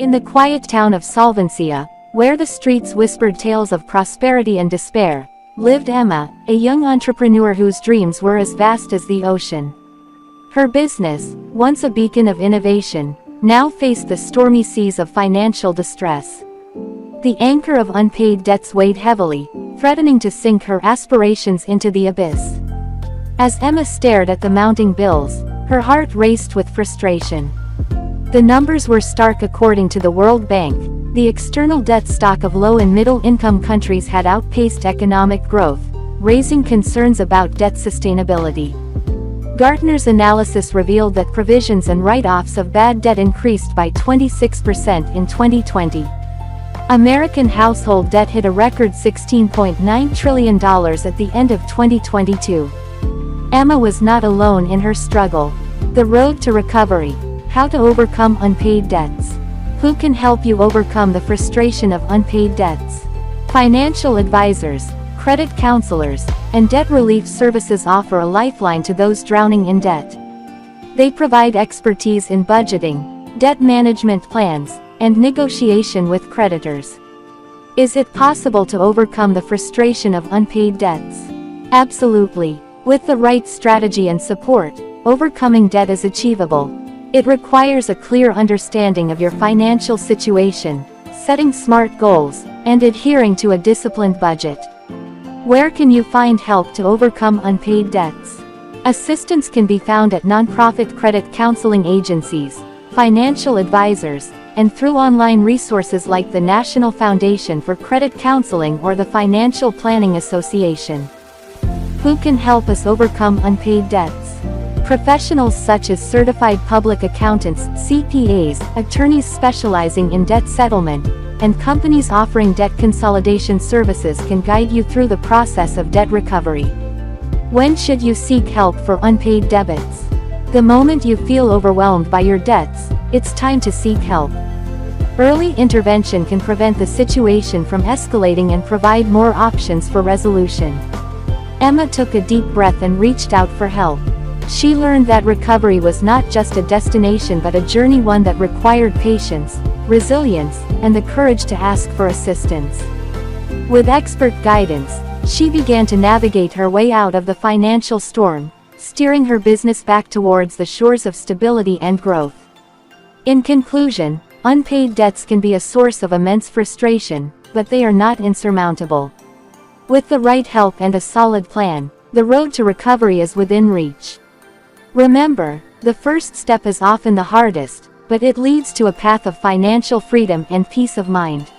In the quiet town of Solvencia, where the streets whispered tales of prosperity and despair, lived Emma, a young entrepreneur whose dreams were as vast as the ocean. Her business, once a beacon of innovation, now faced the stormy seas of financial distress. The anchor of unpaid debts weighed heavily, threatening to sink her aspirations into the abyss. As Emma stared at the mounting bills, her heart raced with frustration. The numbers were stark. According to the World Bank, the external debt stock of low- and middle-income countries had outpaced economic growth, raising concerns about debt sustainability. Gartner's analysis revealed that provisions and write-offs of bad debt increased by 26% in 2020. American household debt hit a record $16.9 trillion at the end of 2022. Emma was not alone in her struggle. The road to recovery. How to overcome unpaid debts. Who can help you overcome the frustration of unpaid debts? Financial advisors, credit counselors, and debt relief services offer a lifeline to those drowning in debt. They provide expertise in budgeting, debt management plans, and negotiation with creditors. Is it possible to overcome the frustration of unpaid debts? Absolutely. With the right strategy and support, overcoming debt is achievable. It requires a clear understanding of your financial situation, setting smart goals, and adhering to a disciplined budget. Where can you find help to overcome unpaid debts? Assistance can be found at nonprofit credit counseling agencies, financial advisors, and through online resources like the National Foundation for Credit Counseling or the Financial Planning Association. Who can help us overcome unpaid debts? Professionals such as certified public accountants, CPAs, attorneys specializing in debt settlement, and companies offering debt consolidation services can guide you through the process of debt recovery. When should you seek help for unpaid debts? The moment you feel overwhelmed by your debts, it's time to seek help. Early intervention can prevent the situation from escalating and provide more options for resolution. Emma took a deep breath and reached out for help. She learned that recovery was not just a destination but a journey, one that required patience, resilience, and the courage to ask for assistance. With expert guidance, she began to navigate her way out of the financial storm, steering her business back towards the shores of stability and growth. In conclusion, unpaid debts can be a source of immense frustration, but they are not insurmountable. With the right help and a solid plan, the road to recovery is within reach. Remember, the first step is often the hardest, but it leads to a path of financial freedom and peace of mind.